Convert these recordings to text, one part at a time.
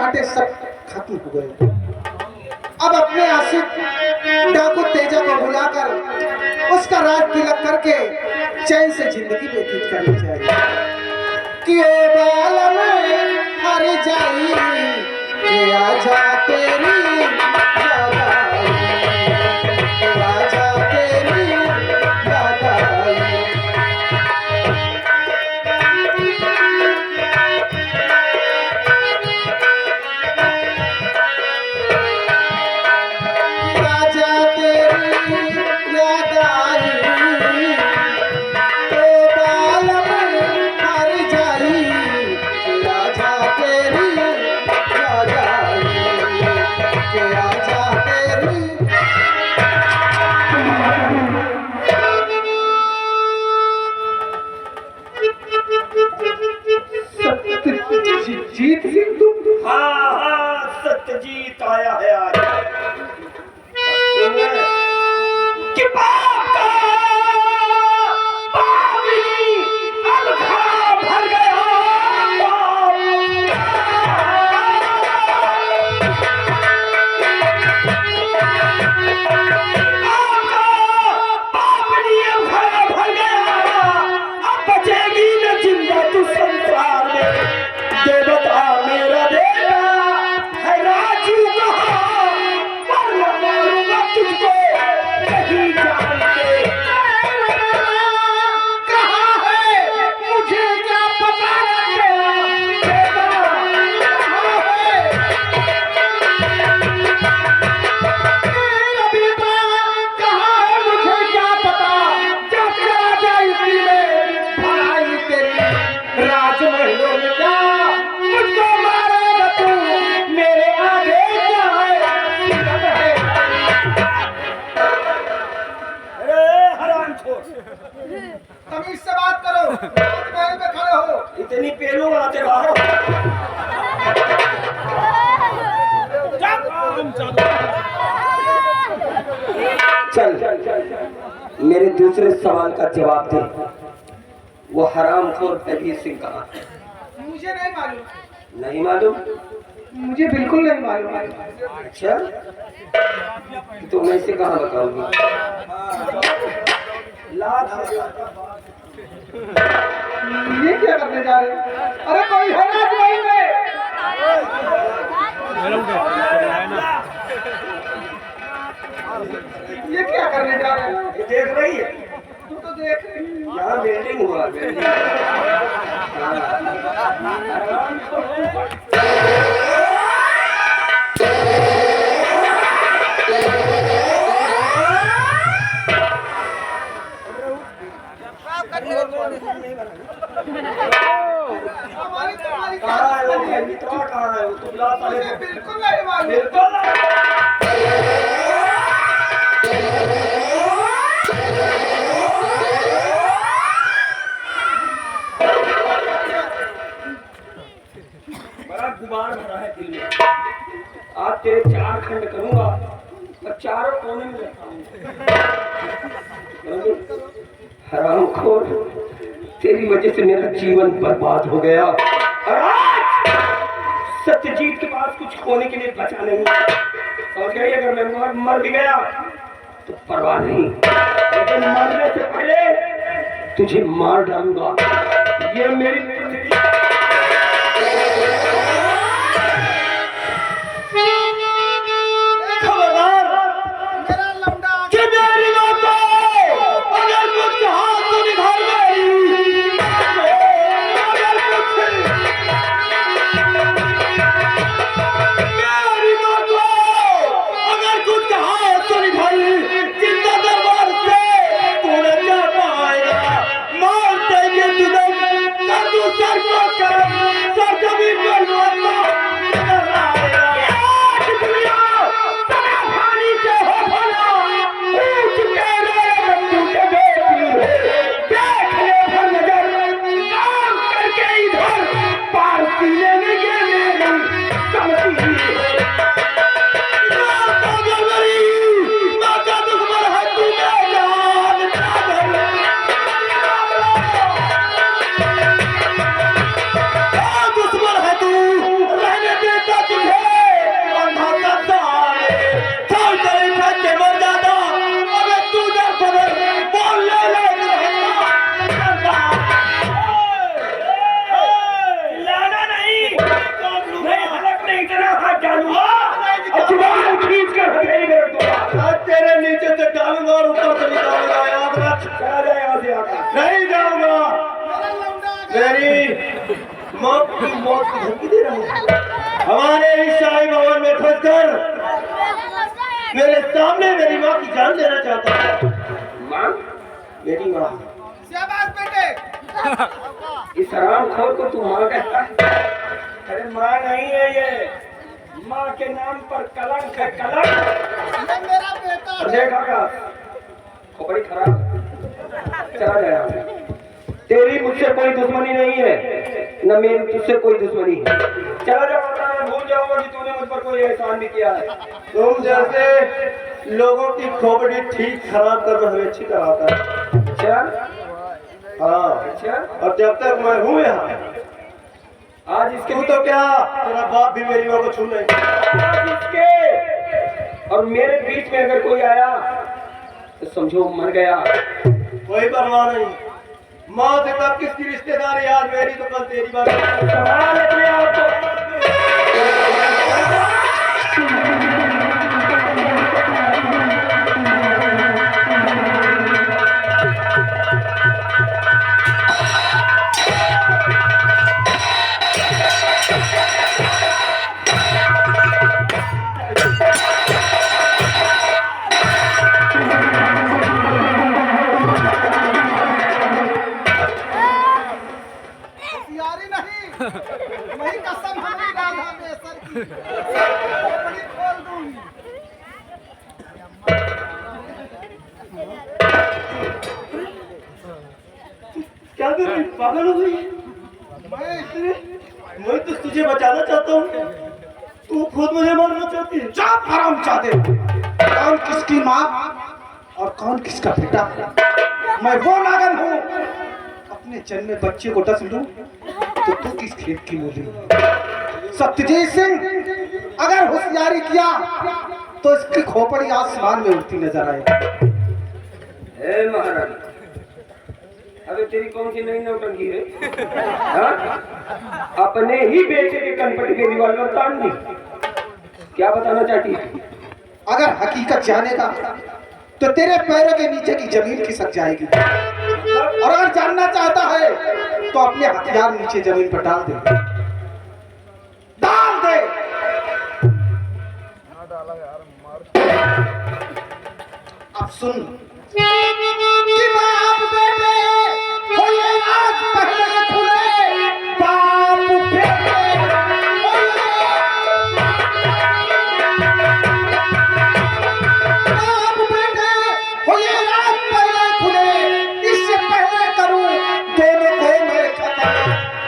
कांटे सब खत्म हो गए। अब अपने आशिक डाकू तेजा को बुलाकर उसका राज तिलक करके चैन से जिंदगी व्यतीत करनी चाहिए। कि ओ बाल में हर जाई के आजा तेरी याद आई, आजा तेरी याद आई। जीत सिंह तुम? हाँ हाँ, सत्यजीत आया है आज। कि बाप का पानी अब घड़ा भर गया। पापनी अब घड़ा भर गया। अब बचेगी न जिंदा तू संसार में। देवता मेरा बेटा है राजू कहाँ, मरना मारूंगा तुझको नहीं जानते। कहाँ है मुझे क्या पता तेरा बेटा कहाँ है। तेरा बेटा कहाँ है मुझे क्या पता। जब चला जाए इसी में भलाई तेरी राजमहलों में जा। मुझको मारेगा तू मेरे आगे क्या है। अरे हरामखोर, तमीज से बात करो। राजमहल में खड़े हो। इतनी पेलू आते रहो। चल मेरे दूसरे सवाल का जवाब दे। वो हरामखोर प्रवीर सिंह कहाँ है? मुझे नहीं मालूम। नहीं मालूम? मुझे बिल्कुल नहीं मालूम। अच्छा, तो मैं इसे कहाँ बताऊंगी? ये क्या करने जा रहे हैं? अरे कोई है ना जो यहीं पे? ये क्या करने जा रहे हैं? ये देख रही है? तू तो देख रही है। यहाँ बिल्डिंग हुआ बिल्डिंग। कहाँ है वो मित्रा, कहाँ है वो? तुम ला साले मुझे बिल्कुल नहीं मालूम। बिल्कुल बड़ा गुबार भरा है दिल में। आज तेरे 4 खंड करूंगा और चारों कोने में रखाऊंगा। हरामखोर, तेरी वजह से मेरा जीवन बर्बाद हो गया और आज सत्यजीत के पास कुछ खोने के लिए बचा नहीं। समझ गई? अगर मैं मर भी गया तो परवाह नहीं, लेकिन मरने से पहले तुझे मार डालूंगा। ये मेरी से आकर। नहीं जाऊंगा। मेरी मौत की धमकी दे रहा है। हमारे इस शाही भवन में फंसकर मेरे सामने मेरी माँ की जान लेना चाहता है। माँ, मेरी माँ। इस हरामखोर को तू माँ कहता है? अरे माँ नहीं है ये, माँ के नाम पर कलंक है, कलंक। मेरा बेटा और देख आकाश, खोपड़ी खराब, चला गया। तेरी मुझसे कोई दुश्मनी नहीं है, न मेरी तुझसे कोई दुश्मनी है। चला जा, वरना मैं भूल जाऊंगा कि तूने मुझ पर कोई एहसान भी किया है। तुम जैसे लोगों की खोपड़ी ठीक खराब करना हमें अच्छी तरह आता है। अच्छा हाँ, अच्छा, और जब तक मैं हूँ यहाँ, आज इसके तू तो क्या, तेरा बाप भी मेरी माँ को छू नहीं। आज इसके और मेरे बीच में अगर कोई आया तो समझो मर गया। कोई परवाह नहीं। माँ से तब किसकी रिश्तेदारी, आज मेरी तो कल तेरी बात। संभाल अपने आप को। होशियारी नहीं, वही कसम हमारी राधा बेसर की खोपड़ी खोल दूंगी। क्या कर रही, पागल हो गई? मैं तो तुझे बचाना चाहता हूँ, तू खुद मुझे मारना चाहती है। चाप हरामजादे, कौन किसकी माँ और कौन किसका बेटा? मैं वो नागन हूँ, अपने जन्मे बच्चे को डस लूं तो तू किस खेत की मूली? सत्यजीत सिंह, अगर होशियारी किया तो इसकी खोपड़ी आसमान में उड़ती नजर आए। हे महारानी, अबे तेरी कौन सी नई नौटंकी है? हाँ? अपने ही बेटे के कनपटी के रिवॉल्वर तान दी। क्या बताना चाहती है? अगर हकीकत जानेगा तो तेरे पैरों के नीचे की जमीन खिसक जाएगी, और अगर जानना चाहता है तो अपने हथियार नीचे जमीन पर डाल दे, डाल दे। अब सुन कि बाप बेटे हो ये आज पहले खुले, बाप बेटे हो ये बाप बेटे हो ये रात पहले खुले, इससे पहले करूं दोनों को मैं खत्म।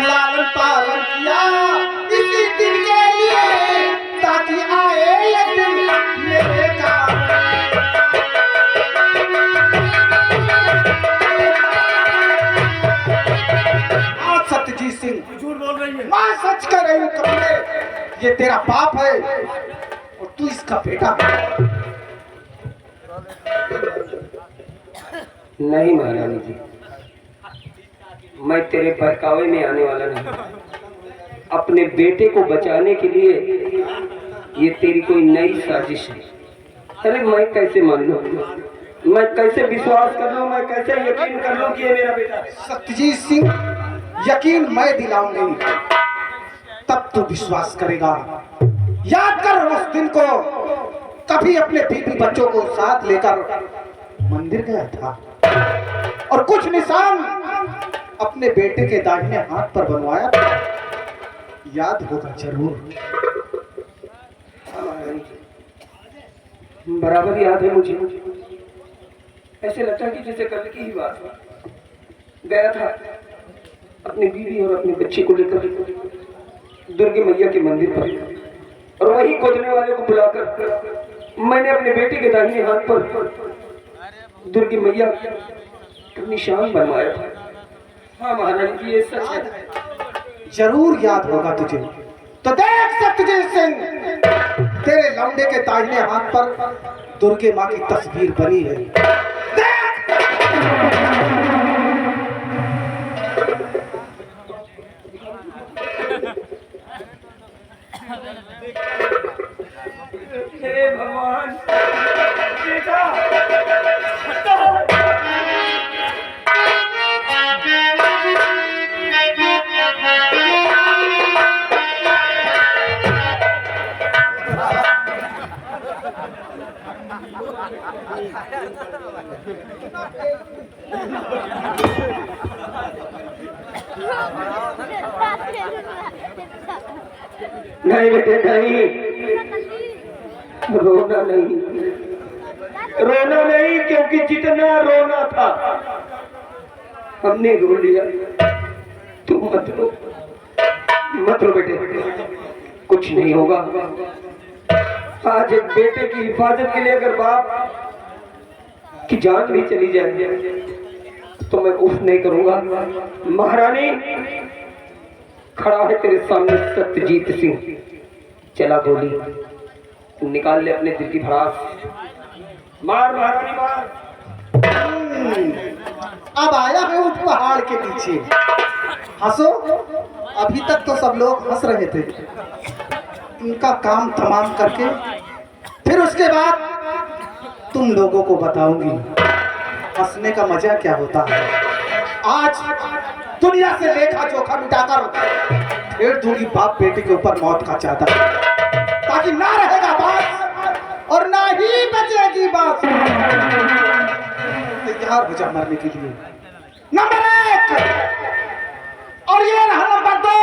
लालन पालन किया इसी दिन के लिए, ताकि आए ये दिन मेरे काम। आज सत्यजीत सिंह झूठ बोल रही है। मैं सच कह रही हूँ कमले, ये तेरा बाप है और तू इसका बेटा है। नहीं महारानी जी, मैं तेरे बहकावे में आने वाला नहीं। अपने बेटे को बचाने के लिए ये तेरी कोई नई साजिश है। अरे मैं कैसे मान लूं, मैं कैसे विश्वास कर लूं, मैं कैसे यकीन कर लूं कि ये मेरा बेटा है? सत्यजीत सिंह, यकीन मैं दिलाऊंगी, तब तू विश्वास करेगा। याद कर उस दिन को, कभी अपने बीवी बच्चों को साथ लेकर मंदिर गया था और कुछ निशान अपने बेटे के दाहिने हाथ पर बनवाया था। याद होगा जरूर। बराबर याद है मुझे। ऐसे लगता है कि जैसे कल की ही बात है। गया था अपनी बीवी और अपने बच्चे को लेकर दुर्गे मैया के मंदिर पर, और वहीं खोजने वाले को बुलाकर मैंने अपने बेटे के दाहिने हाथ पर दुर्गे मैया का निशान बनवाया था। हाँ महारानी जी, ये सच है। जरूर याद होगा तुझे। तो देख सत्यजीत सिंह, तेरे लौंडे के दाहिने हाथ पर दुर्गे माँ की तस्वीर बनी है। हे भगवान, बेटा नहीं बेटे नहीं, रोना नहीं, रोना नहीं, क्योंकि जितना रोना था हमने रो लिया। तुम मत रो, मत रो बेटे, कुछ नहीं होगा। आज एक बेटे की हिफाजत के लिए अगर बाप की जान भी चली जाए तो मैं उफ नहीं करूंगा। महारानी, खड़ा है तेरे सामने सत्यजीत सिंह, चला गोली निकाल ले अपने दिल की भड़ास, मार महारानी मार। अब आया है उस पहाड़ के नीचे, हंसो। अभी तक तो सब लोग हंस रहे थे, इनका काम तमाम करके फिर उसके बाद तुम लोगों को बताऊंगी हंसने का मजा क्या होता है। आज दुनिया से लेखा जोखा मिटाकर फेर दूंगी बाप बेटे के ऊपर मौत का चादर, ताकि ना रहेगा बात और ना ही बचेगी बात। तैयार हो जा मरने के लिए। नंबर 1 और ये रहा नंबर 2।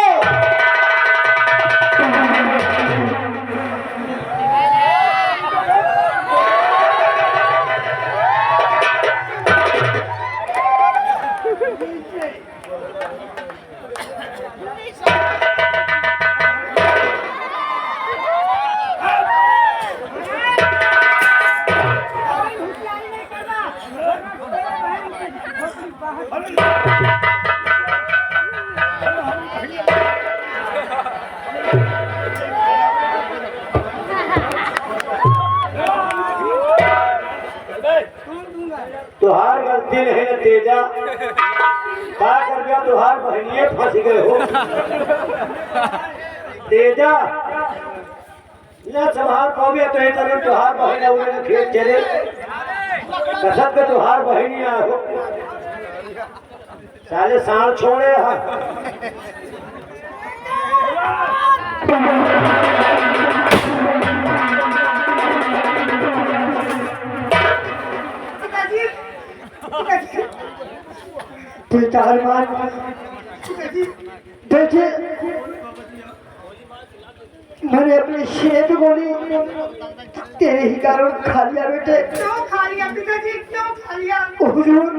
तुहार गलती नहीं न तेजा, का कर गया तुहार बहनिये फंस गए हो। तेजा न संभाल पाओगे तो ये तरह तुहार बहन उन्हें खेत चले कसब के तुहार बहनिया हो। साले साल छोड़े हैं। बेटा हनुमान, बेटे मैंने अपने शेर गोली तेरे ही कारण खा लिया बेटे। क्यों खा लिया पिताजी, क्यों खा लिया? हुजूर,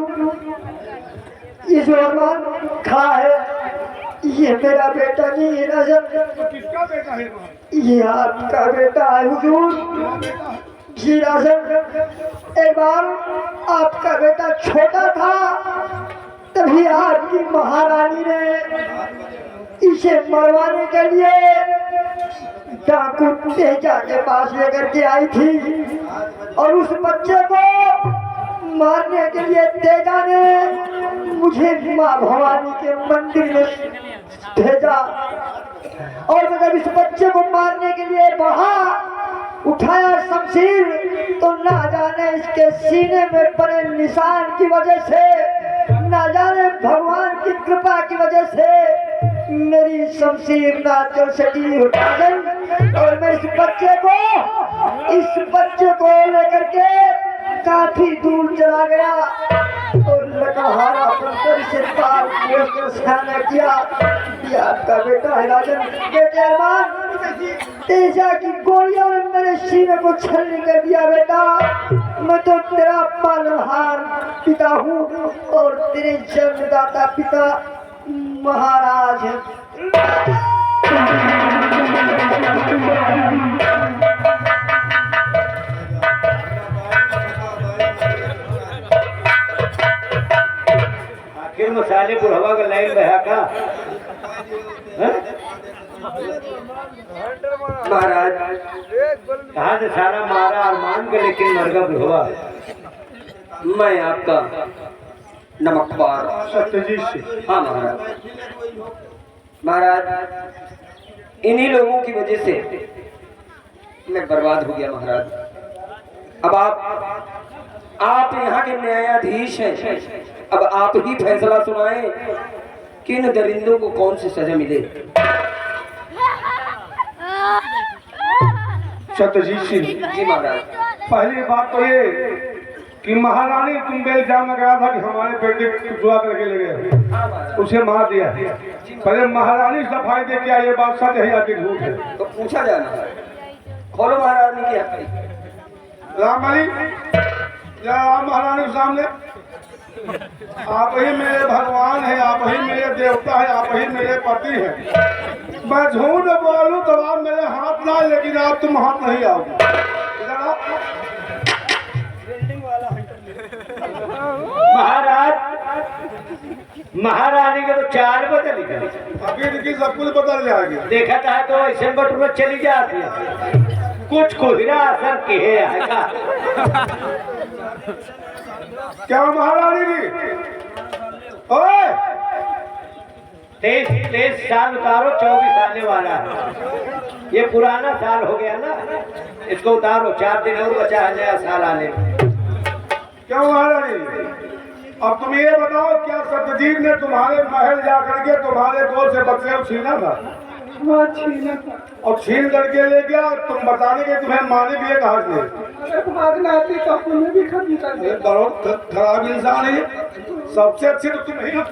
ये जो हनुमान खड़ा है ये मेरा बेटा नहीं है राजन। किसका बेटा है? ये आपका बेटा है हुजूर। जी राजन, एक बार आपका बेटा छोटा था तभी आपकी महारानी ने इसे मरवाने के लिए डाकू तेजा के पास लेकर के आई थी और उस बच्चे को मारने के लिए तेजा ने मुझे माँ भवानी के मंदिर में भेजा और मैं जब इस बच्चे को मारने के लिए वहां उठाया शमशीर तो ना जाने इसके सीने में पड़े निशान की वजह से, ना जाने भगवान की कृपा की वजह से मेरी शमशीर ना चल सकी और मैं इस बच्चे को लेकर के काफी दूर चला गया और लकड़हारा पत्थर से पार किया। आपका बेटा है राजन। बेटे अरमान, तेजा की गोलियों ने मेरे सीने को छलनी कर दिया। बेटा मैं तो तेरा पालनहार पिता हूँ और तेरे जन्मदाता पिता महाराज है। आखिर मसाले बुढ़वा का लाइन बहा का महाराज कहा से सारा मारा अरमान का लेकिन मरगा बुढ़वा। मैं आपका नमकबार सत्यजीत से हाँ महाराज। महाराज इन्हीं लोगों की वजह से मैं बर्बाद हो गया महाराज। अब आप यहाँ के न्यायाधीश हैं, अब आप ही फैसला सुनाएं कि इन दरिंदों को कौन सी सजा मिले। सत्यजीत सिंह जी महाराज। पहली बात तो ये कि महारानी तुम पे इल्जाम लगाया था कि हमारे बेटे को जुआ करके ले गए, उसे मार दिया। पहले महारानी सफाई दे क्या ये बात सच है या कि झूठ है? तो पूछा जाना है, खोलो महारानी की हथकड़ी। रामबली या महारानी के सामने, आप ही मेरे भगवान हैं, आप ही मेरे देवता हैं, आप ही मेरे पति हैं। मैं झूठ बोलूं तो आप मेरे हाथ ना, लेकिन आप तुम हाथ नहीं आओगे। इधर आओ। महाराज महारानी के तो 4 बदल गए, अभी देखिए सब कुछ बदल जाएगा। देखा था तो ऐसे बट में चली जाती है, कुछ खुदरा असर के आएगा। क्या महारानी जी? ओए 23 साल उतारो, 24 आने वाला है। ये पुराना साल हो गया ना, इसको उतारो, 4 दिन और बचा है नया साल आने में। क्या महारानी, अब तुम ये बताओ, क्या सत्यजीत ने तुम्हारे महल जा करके तुम्हारे गोद से बच्चे छीना था? हाँ छीना था। और छीन करके ले गया, तुम बताने के तुम्हें माने भी है कहा से? अरे भागना आती तो पुण्य भी खत्म कर दे। बहुत खराब इंसान है, सबसे अच्छे तो तुम ही हो।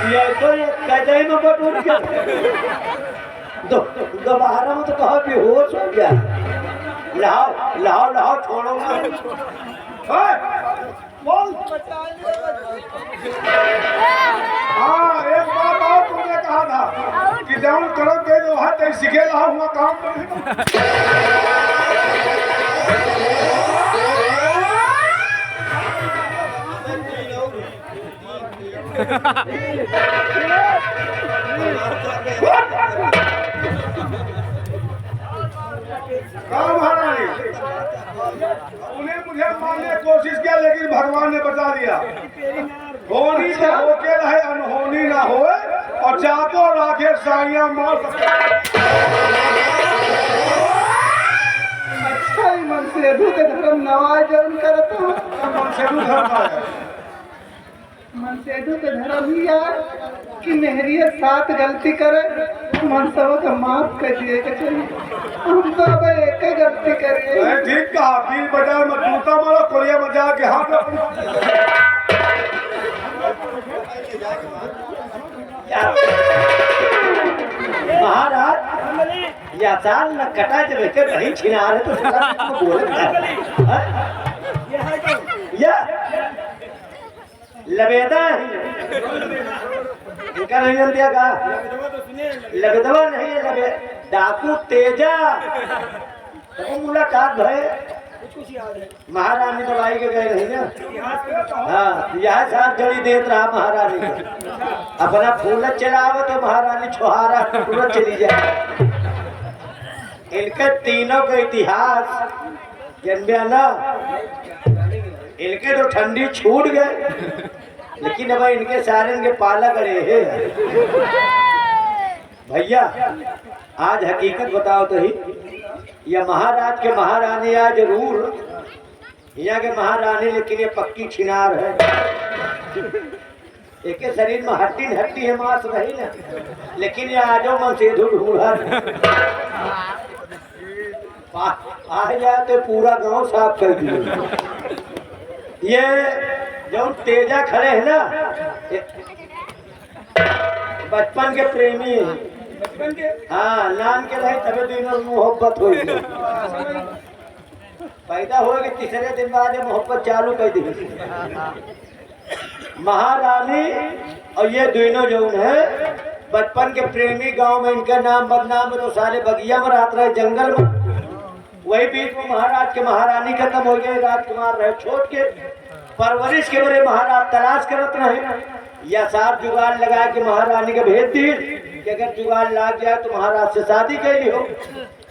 ये तो ये कैदई में बट उठ गया, दोबारा में तो कहा बेहोश हो गया। लाओ लाओ लाओ, छोड़ो ना। बोल। हाँ एक बात और तुमने कहा था कि जब करम दे दो है तो सीखे रहा हुआ काम महारानी, उन्हें मुझे मारने की कोशिश किया, लेकिन भगवान ने बचा दिया। होनी से होके रहे, अनहोनी ना होए, और जातो राखे साइयां मार सकते। अच्छा ही मन से धर्म नवाज जन करता हूँ। मन से धर्म है, मन से धर्म ही यार कि मेहरियत साथ गलती करे, मन सब का माफ कर दिए के चाहिए। हम तो अब एक ही गलती करिए। नहीं ठीक कहा, 20 बाजार में जूता मारो, कोरिया में जाके हाथ महाराज या साल न कटा जब एक नहीं छिना रहे तो साला तुमको बोलता है। या लबेदा है इनका नहीं जन दिया का लगदवा नहीं है, लबे डाकू तेजा तो मुलाकात भय महारानी दवाई के गए नहीं ना। हाँ यह साथ जड़ी देत रहा महारानी को, अपना फूल चलाओ तो महारानी छुहारा पूरा चली जाए। इनके तीनों का इतिहास जन्मिया ना, इनके तो ठंडी छूट गए, लेकिन अब इनके सारे इनके पालक रहे हैं। भैया आज हकीकत बताओ तो ही, या महाराज के महारानी या जरूर यहाँ के महारानी, लेकिन ये पक्की छिनार है। एक शरीर में हड्डी हड्डी है, मांस रही ना, लेकिन ये आजो मन से ढूंढा आ जाए तो पूरा गांव साफ कर दिए। ये जो तेजा खड़े हैं ना, बचपन के प्रेमी हैं। हाँ नाम के रहे तभी दिनों मोहब्बत हुई, पैदा हो गए तीसरे दिन बाद मोहब्बत चालू कर दी। महारानी और ये दोनों जो है बचपन के प्रेमी, गांव में इनका नाम बदनाम है तो सारे बगिया में रात रहे जंगल में। वही बीच में महाराज के महारानी खत्म हो गए, राजकुमार रहे छोड़ के, परवरिश के बड़े महाराज तलाश करत रहे। या सार जुगाड़ लगा के महारानी के भेज दिए कि अगर जुगाड़ लाग जाए तो महाराज से शादी कर ली हो।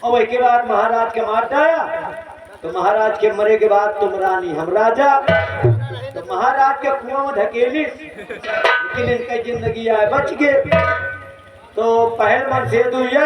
और वही के बाद महाराज के मार डाया, तो महाराज के मरे के बाद तुम रानी हम राजा, तो महाराज के कुआं में धकेली, लेकिन इनका जिंदगी आए बच गए। तो पहल मन से दुई